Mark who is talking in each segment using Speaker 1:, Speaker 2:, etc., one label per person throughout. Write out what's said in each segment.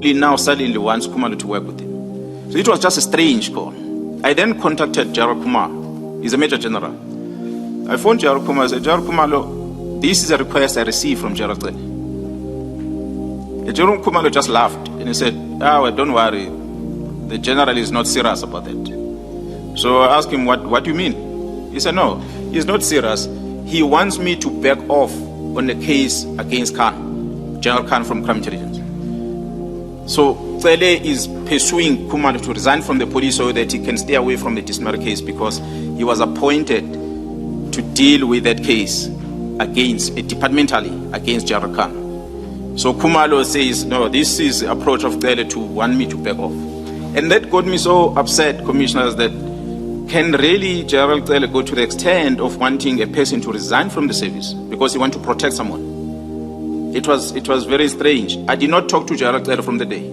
Speaker 1: now suddenly wants Khumalo to work with him. So it was just a strange call. I then contacted Gerald Khumalo. He's a Major General. I phoned Gerald Khumalo and said, Gerald Khumalo, this is a request I received from Gerald Cele. Gerald Khumalo just laughed and he said, well, don't worry. The general is not serious about that. So I asked him, what do you mean? He said, no, he's not serious. He wants me to back off on the case against Khan, General Khan from Crime Intelligence. So Cele is pursuing Khumalo to resign from the police so that he can stay away from the disciplinary case because he was appointed to deal with that case departmentally against General Khan. So Khumalo says, no, this is the approach of Cele to want me to back off. And that got me so upset, commissioners, that can really Gerald Cele go to the extent of wanting a person to resign from the service because he wants to protect someone? It was very strange. I did not talk to Gerald Cele from the day.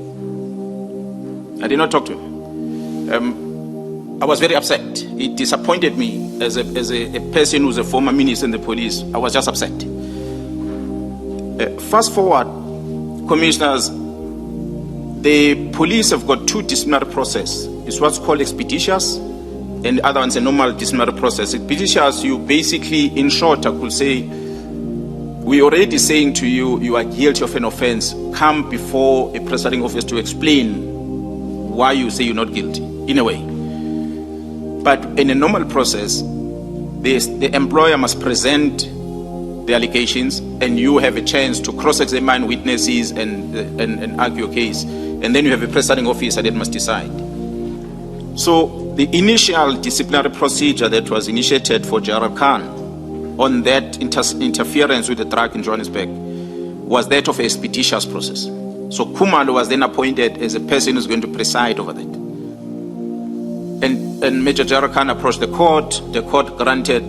Speaker 1: I did not talk to him. I was very upset. It disappointed me as a person who's a former minister in the police. I was just upset. Fast forward, commissioners, the police have got two disciplinary processes. It's what's called expeditious, and the other one's a normal disciplinary process. Expeditious, you basically, in short, I could say, we already saying to you, you are guilty of an offense. Come before a presiding officer to explain why you say you're not guilty, in a way. But in a normal process, the employer must present the allegations, and you have a chance to cross-examine witnesses and argue your case. And then you have a presiding officer that must decide. So the initial disciplinary procedure that was initiated for Gerald Khan on that interference with the drug in Johannesburg was that of a expeditious process. So Khumalo was then appointed as a person who's going to preside over that. And Major Gerald Khan approached the court. The court granted,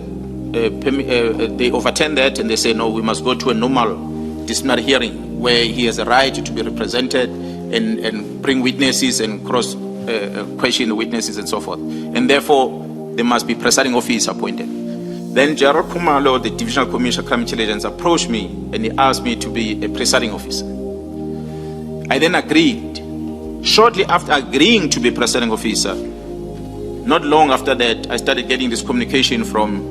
Speaker 1: they overturned that and they say, no, we must go to a normal disciplinary hearing where he has a right to be represented and bring witnesses and question the witnesses and so forth. And therefore, there must be presiding officer appointed. Then Gerald Khumalo, the Divisional Commissioner of Crime Intelligence, approached me and he asked me to be a presiding officer. I then agreed. Shortly after agreeing to be presiding officer, not long after that, I started getting this communication from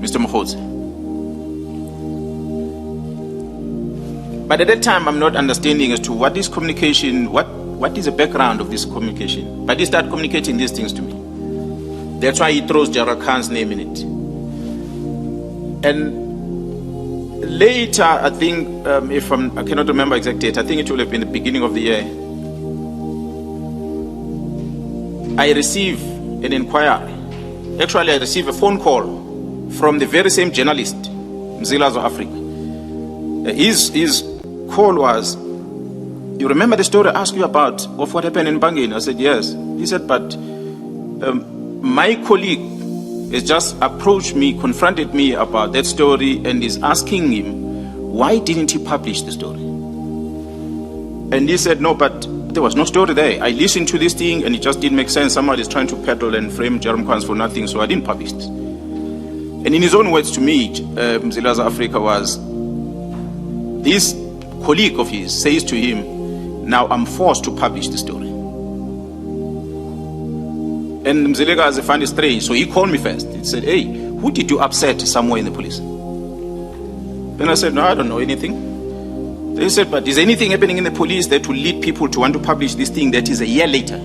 Speaker 1: Mr. Mokhodze. But at that time, I'm not understanding as to what this communication, what is the background of this communication. But he started communicating these things to me. That's why he throws Gerald Khan's name in it. And later, I think, I cannot remember exact date, I think it will have been the beginning of the year, I received an inquiry. Actually, I received a phone call from the very same journalist, Mzilazo Africa. His call was, you remember the story I asked you about of what happened in Bangin? I said, yes. He said, but my colleague has just approached me, confronted me about that story and is asking him, why didn't he publish the story? And he said, no, but there was no story there. I listened to this thing and it just didn't make sense. Somebody's trying to peddle and frame Jerome Kwan's for nothing, so I didn't publish it. And in his own words to me, Mzilazo Africa was, this colleague of his says to him, now I'm forced to publish the story. And Mzilazo found it strange, so he called me first. He said, hey, who did you upset somewhere in the police? Then I said, no, I don't know anything. They said, but is anything happening in the police that will lead people to want to publish this thing that is a year later,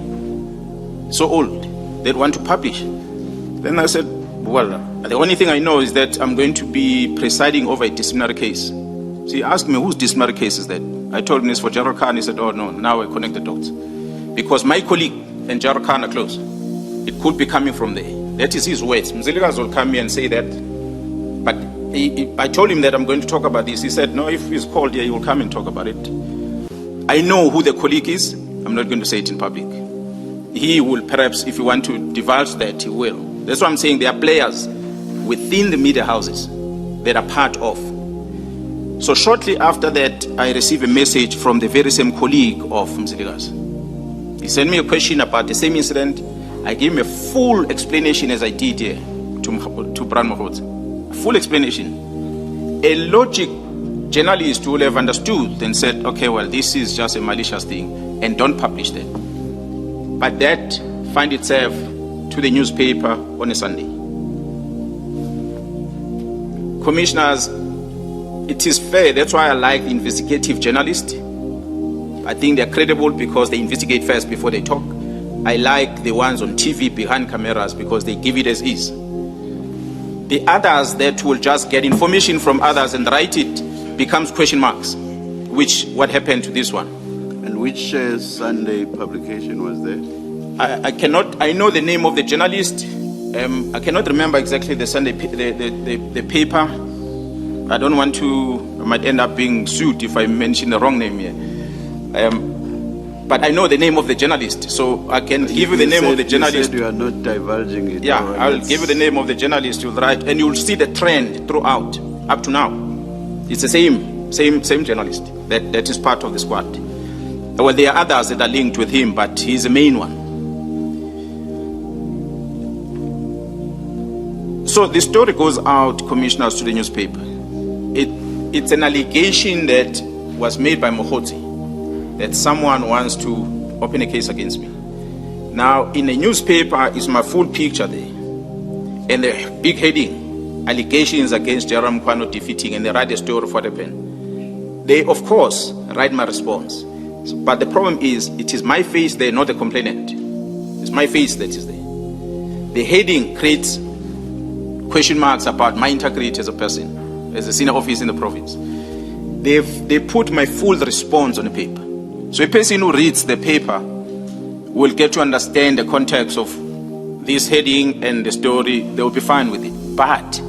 Speaker 1: so old, that want to publish? Then I said, well, the only thing I know is that I'm going to be presiding over a disciplinary case. So he asked me, whose disciplinary case is that? I told him it's for Gerald Khan. He said, oh no, now I connect the dots. Because my colleague and Gerald Khan are close. It could be coming from there. That is his words. Mzilikazi will come here and say that. But I told him that I'm going to talk about this. He said, no, if he's called here, he will come and talk about it. I know who the colleague is. I'm not going to say it in public. He will perhaps, if you want to divulge that, he will. That's why I'm saying there are players within the media houses that are part of. So shortly after that, I received a message from the very same colleague of Mzilikazi. He sent me a question about the same incident. I gave him a full explanation as I did here to Brand Mokhodze. Full explanation. A logic journalist would have understood and said, okay, well, this is just a malicious thing. and don't publish that. But that find itself to the newspaper on a Sunday. Commissioners, it is fair. That's why I like the investigative journalists. I think they're credible because they investigate first before they talk. I like the ones on TV behind cameras because they give it as is. The others that will just get information from others and write it becomes question marks, which what happened to this one.
Speaker 2: And which Sunday publication was there?
Speaker 1: I know the name of the journalist. I cannot remember exactly the Sunday, the paper. I don't want to, I might end up being sued if I mention the wrong name here. But I know the name of the journalist, so I can give you the name of the journalist.
Speaker 2: You said you are not divulging it.
Speaker 1: Yeah, I'll give you the name of the journalist. You'll write, and you'll see the trend throughout, up to now. It's the same journalist that is part of the squad. Well, there are others that are linked with him, but he's the main one. So the story goes out, commissioners, to the newspaper. It's an allegation that was made by Mohotsi, that someone wants to open a case against me. Now, in the newspaper is my full picture there, and the big heading, allegations against Jerome Kwano defeating, and they write a story of what happened. They, of course, write my response. But the problem is, it is my face there, not the complainant. It's my face that is there. The heading creates question marks about my integrity as a person, as a senior officer in the province. They put my full response on the paper. So a person who reads the paper will get to understand the context of this heading and the story. They will be fine with it. But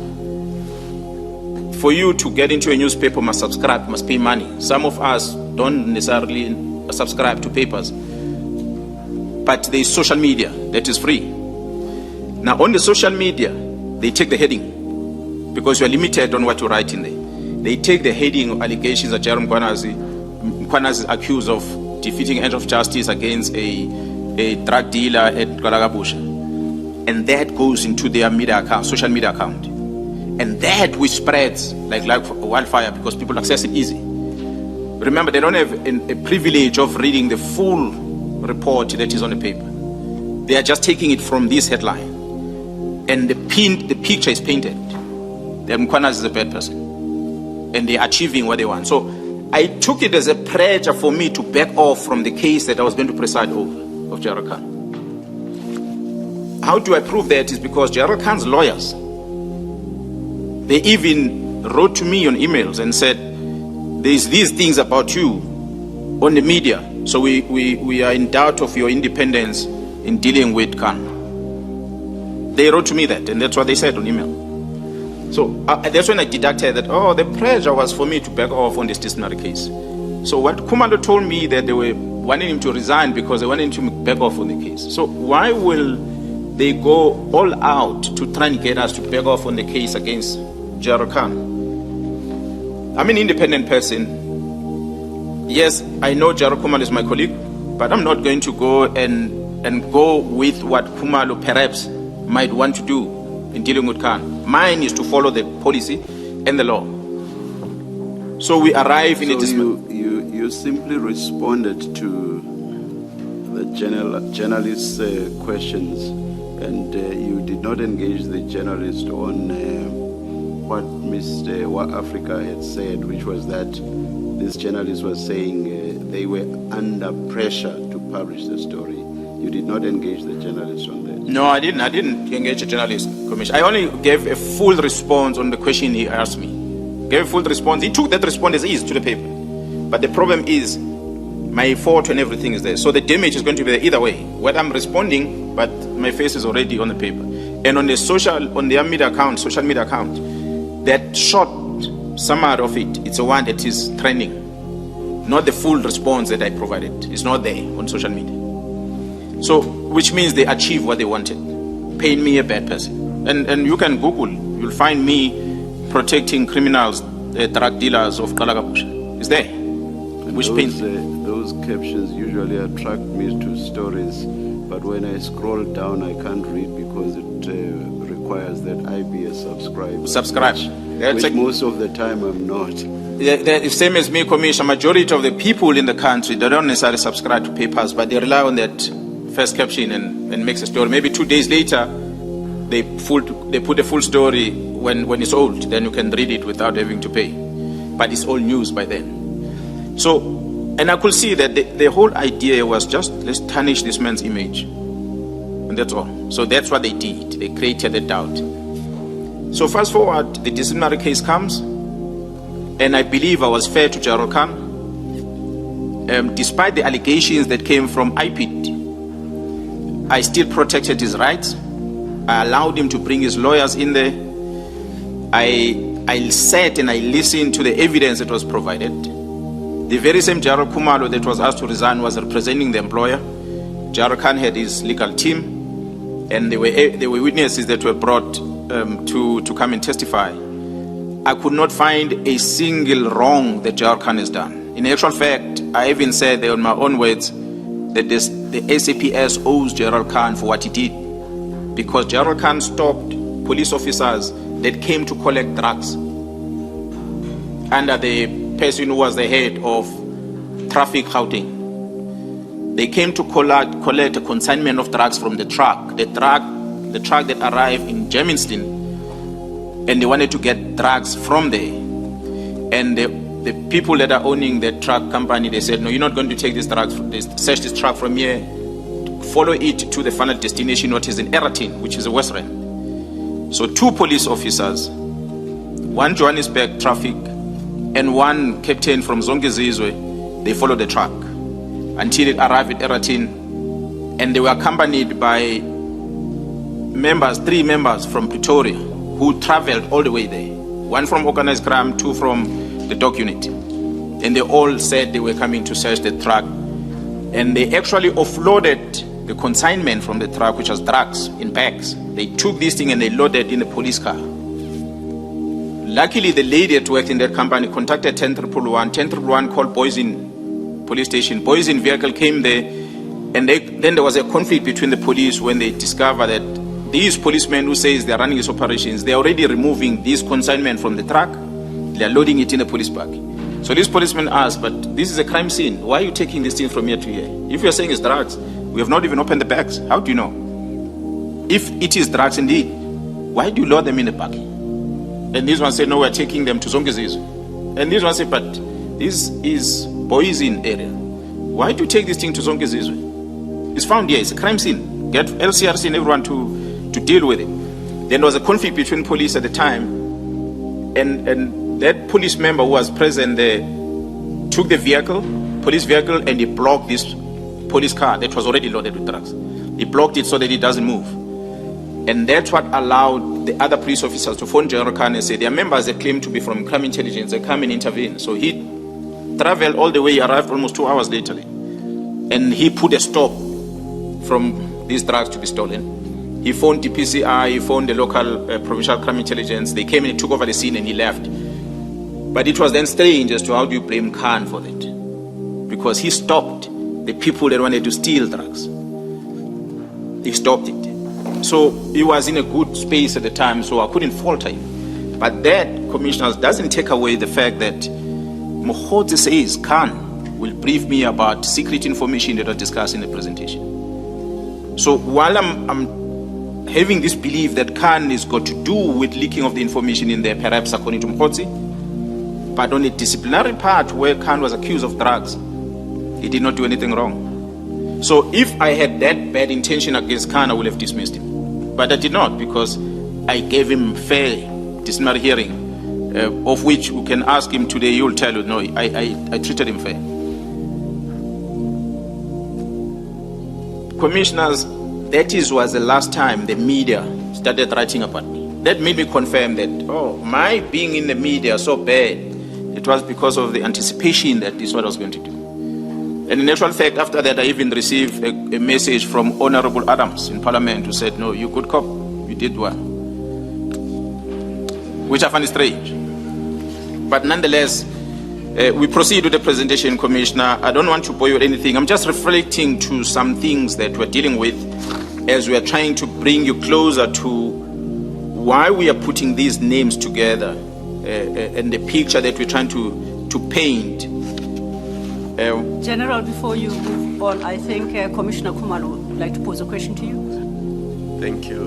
Speaker 1: for you to get into a newspaper, must subscribe, must pay money. Some of us don't necessarily subscribe to papers. But there is social media that is free. Now on the social media, they take the heading because you are limited on what you write in there. They take the heading of allegations that Jerome Kwano is accused of defeating end of justice against a drug dealer at Kalagabusha. And that goes into their media account, social media account. And that which spreads like wildfire because people access it easy. Remember, they don't have a privilege of reading the full report that is on the paper. They are just taking it from this headline. And the picture is painted. Kwano is a bad person. And they're achieving what they want. So I took it as a pressure for me to back off from the case that I was going to preside over of Gerald Khan. How do I prove that? Is because Gerald Khan's lawyers, they even wrote to me on emails and said, there's these things about you on the media, so we are in doubt of your independence in dealing with Khan. They wrote to me that, and that's what they said on email. So that's when I deducted that, the pressure was for me to back off on this disciplinary case. So what Khumalo told me that they were wanting him to resign because they wanted him to back off on the case. So why will they go all out to try and get us to back off on the case against Gerald Khan? I'm an independent person. Yes, I know Gerald Khumalo is my colleague, but I'm not going to go and go with what Khumalo perhaps might want to do in dealing with Khan. Mine is to follow the policy and the law. So we arrive in a dismissal.
Speaker 2: You simply responded to the journalist's questions, and you did not engage the journalist on what Africa had said, which was that this journalist was saying they were under pressure to publish the story. You did not engage the journalist on that.
Speaker 1: No, I didn't engage the journalist, Commissioner. I only gave a full response on the question he asked me. Gave a full response. He took that response as is to the paper. But the problem is, my photo and everything is there. So the damage is going to be there either way. Whether I'm responding, but my face is already on the paper. And on the social media account, that short summary of it, it's the one that is trending. Not the full response that I provided. It's not there on social media. So, which means they achieved what they wanted. Paying me a bad person. And you can Google, you'll find me protecting criminals, drug dealers of Kalagabusha. It's there. Which pains
Speaker 2: those captions usually attract me to stories but when I scroll down, I can't read because it requires that I be a subscriber.
Speaker 1: Subscribe.
Speaker 2: Which most of the time I'm not.
Speaker 1: The same as me, Commissioner. Majority of the people in the country, they don't necessarily subscribe to papers, but they rely on that first caption and makes a story. Maybe 2 days later, they put a full story when it's old. Then you can read it without having to pay. But it's all news by then. So, and I could see that the whole idea was just, let's tarnish this man's image. And that's all. So that's what they did. They created a doubt. So fast forward, the disciplinary case comes. And I believe I was fair to Gerald Khan. Despite the allegations that came from IPID, I still protected his rights. I allowed him to bring his lawyers in there. I sat and I listened to the evidence that was provided. The very same Gerald Kumalo that was asked to resign was representing the employer. Gerald Khan had his legal team, and there were witnesses that were brought to come and testify. I could not find a single wrong that Gerald Khan has done. In actual fact, I even said there in my own words that the SAPS owes Gerald Khan for what he did, because Gerald Khan stopped police officers that came to collect drugs under the person who was the head of traffic Gauteng. They came to collect a consignment of drugs from the truck that arrived in Germiston. And they wanted to get drugs from there. And the people that are owning the truck company, they said, no, you're not going to take these drugs, search this truck from here, follow it to the final destination, what is in Eratin, which is a West Rand. So 2 police officers, one Johannesburg traffic, and one captain from Zongezizwe, they followed the truck until it arrived at Eratin. And they were accompanied by 3 members from Pretoria, who traveled all the way there. 1 from organized crime, 2 from the dog unit. And they all said they were coming to search the truck. And they actually offloaded the consignment from the truck, which was drugs in bags. They took this thing and they loaded in a police car. Luckily, the lady that worked in that company contacted 10111. 10111 called Boysen police station. Boysen vehicle came there, and then there was a conflict between the police when they discovered that these policemen who says they're running these operations, they're already removing this consignment from the truck. They're loading it in a police bag. So this policeman asked, but this is a crime scene. Why are you taking this thing from here to here? If you're saying it's drugs, we have not even opened the bags. How do you know? If it is drugs indeed, why do you load them in a bag? And this one said, no, we're taking them to Zongezizwe. And this one said, but this is Boysen area. Why do you take this thing to Zongezizwe? It's found here. It's a crime scene. Get LCRC and everyone to deal with it. Then there was a conflict between police at the time, and that police member who was present there took the police vehicle, and he blocked this police car that was already loaded with drugs. He blocked it so that it doesn't move. And that's what allowed the other police officers to phone General Khan and say, there are members that claim to be from crime intelligence, they come and intervene. So he traveled all the way, he arrived almost 2 hours later. And he put a stop from these drugs to be stolen. He phoned DPCI, he phoned the local provincial crime intelligence. They came and took over the scene and he left. But it was then strange as to how do you blame Khan for that? Because he stopped the people that wanted to steal drugs. He stopped it. So he was in a good space at the time, so I couldn't fault him. But that, Commissioners, doesn't take away the fact that Mohote says Khan will brief me about secret information that was discussed in the presentation. So while I'm having this belief that Khan is got to do with leaking of the information in there, perhaps according to Mkhotsi, but on the disciplinary part where Khan was accused of drugs, he did not do anything wrong. So if I had that bad intention against Khan, I would have dismissed him. But I did not, because I gave him fair disciplinary hearing, of which you can ask him today, he will tell you, no, I treated him fair. Commissioners, that was the last time the media started writing about me. That made me confirm that, my being in the media so bad, it was because of the anticipation that this is what I was going to do. And in actual fact, after that, I even received a message from Honorable Adams in Parliament who said, no, you good cop, you did well. Which I find strange. But nonetheless, We proceed with the presentation, Commissioner. I don't want to bore you with anything. I'm just reflecting to some things that we're dealing with as we are trying to bring you closer to why we are putting these names together and the picture that we're trying to paint.
Speaker 3: General, before you move on, I think Commissioner Khumalo would like to pose a question to you.
Speaker 4: Thank you,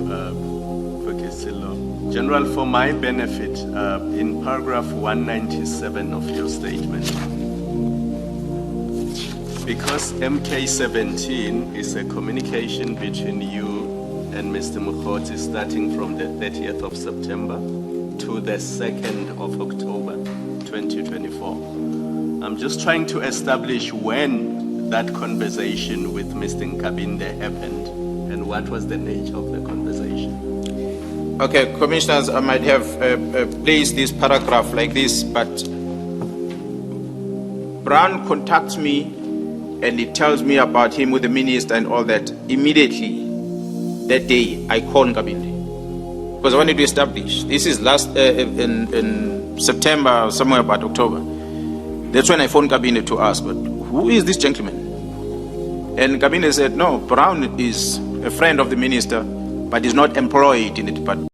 Speaker 4: Bheki Cele. General, for my benefit, in paragraph 197 of your statement, because MK17 is a communication between you and Mr. Mukhoti starting from the 30th of September to the 2nd of October 2024. I'm just trying to establish when that conversation with Mr. Nkabinde happened and what was the nature of the conversation.
Speaker 1: Okay, Commissioners, I might have placed this paragraph like this, but Brown contacts me and he tells me about him with the minister and all that. Immediately, that day, I called Nkabinde because I wanted to establish. This is last in September, somewhere about October. That's when I phoned Nkabinde to ask, but who is this gentleman? And Nkabinde said, no, Brown is a friend of the minister, but is not employed in the department.